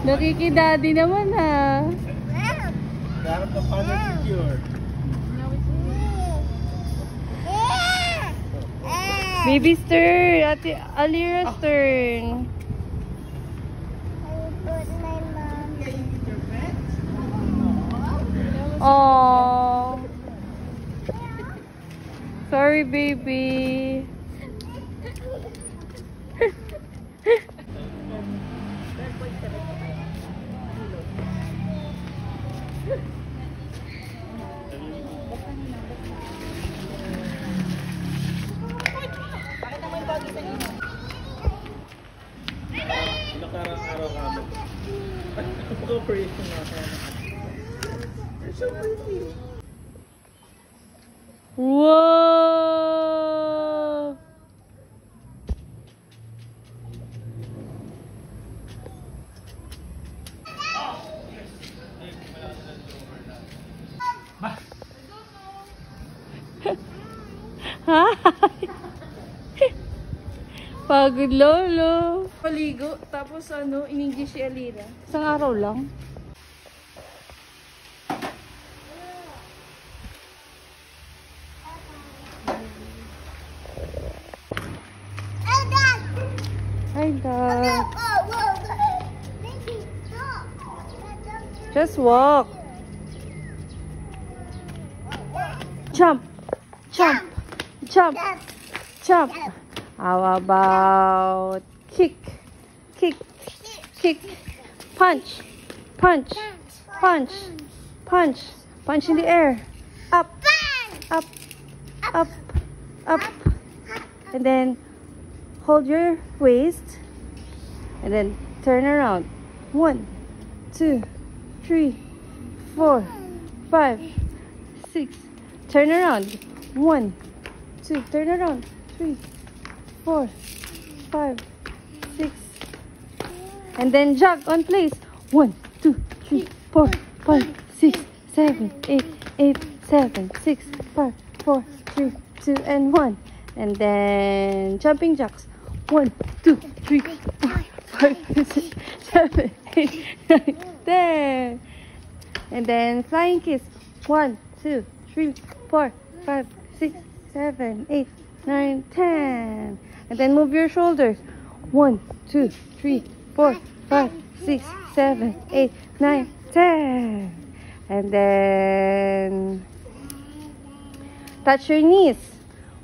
Nakikidadi naman ha. Dapat ka pa secure. Baby's turn. Ate Alira's turn. Oh. Sorry, baby. Nakarang araw kami. Operation natin. You're so pretty. Whoa! Hi! Pagod lolo. Paligo, tapos inigi si Alira. Isang araw lang. Hi, Dad. Just walk. Jump. Jump. Jump. Jump. How about kick? Kick. Kick. Punch. Punch. Punch. Punch. Punch in the air. Up. Up. Up. Up. And then hold your waist. And then turn around. 1, 2, 3, 4, 5, 6. Turn around. 1, 2. Turn around. 3, 4, 5, 6. And then jog on place. 1, 2, 3, 4, 5, 6, 7, 8, 8, 7, 6, 5, 4, 3, 2, and 1. And then jumping jacks. 1, 2, 3, 4, 5, 6, 7, 8, 9, 10. And then flying kiss. 1, 2, 3, 4, 5, 6, 7, 8, 9, 10. And then move your shoulders. 1, 2, 3, 4, 5, 6, 7, 8, 9, 10. And then touch your knees.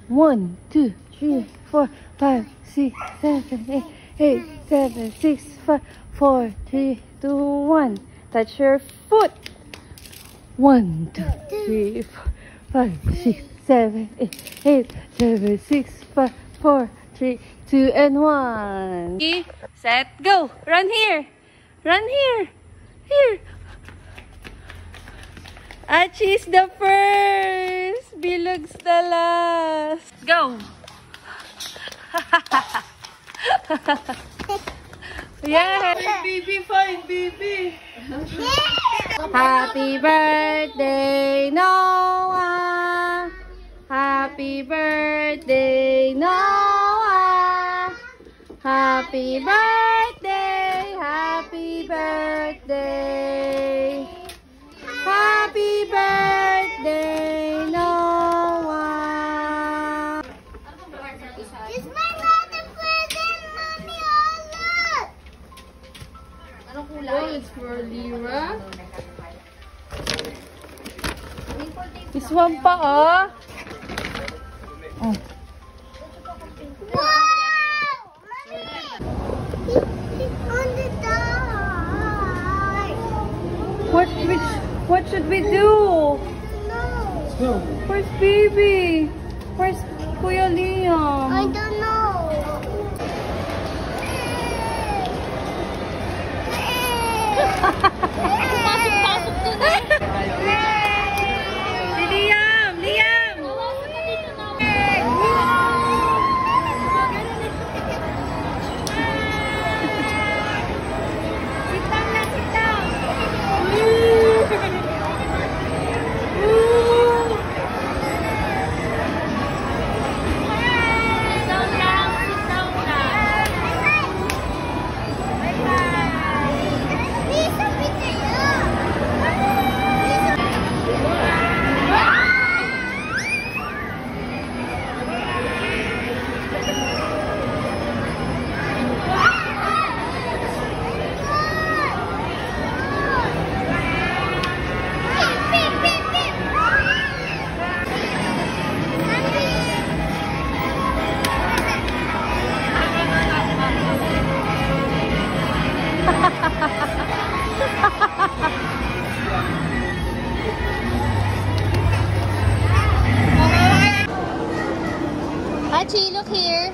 1, 2, 3, 4, 5, 6, 7, 8, 8, 7, 6, 5, 4, 3, 2, 1. Touch your foot. 1, 2, 3, 4, 5, 6, 7, 8, 8, 7, 6, 5, 4, 3, 2, and 1. Set, go. Run here. Run here. Here. Archie's the first. Bilug's the last. Go. Yeah. Baby, fine, baby. Happy birthday, Noah. Happy birthday, Noah. Happy birthday, happy birthday. Happy birthday, Noah. It's my wedding present, Mommy. Oh, look. Anong kulay? Oh, it's for Lira. This one pa, oh. Oh. Wow! Mommy! It's on the die. What should we do? No. Let's go. Where's baby? Where's Kuya Liam? I don't know. Pasok-pasok to na. Si Liam! Liam! Sit down na, sit down. look here.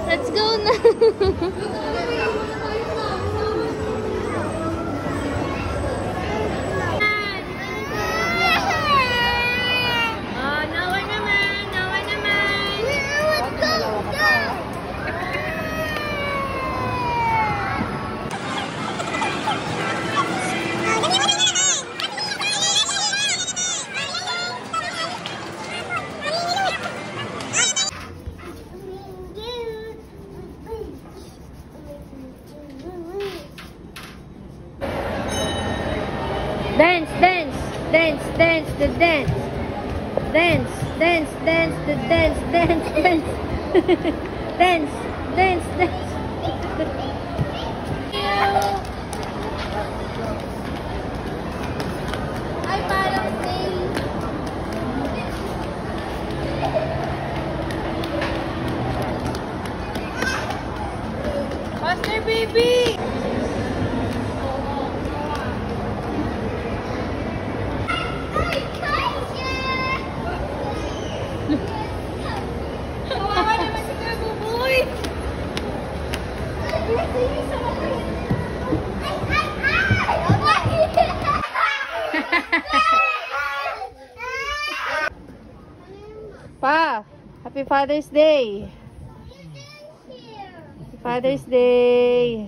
Let's go now. Oh, nawa naman, nawa naman. Let's go, go. Dance, dance, dance, dance, the dance. Dance, dance, dance, the dance, dance, dance. Dance, dance, dance. Ay, parang snail. Faster, baby! Kawawa naman si Kuya Buboy. Pa, happy Father's Day. Happy Father's Day.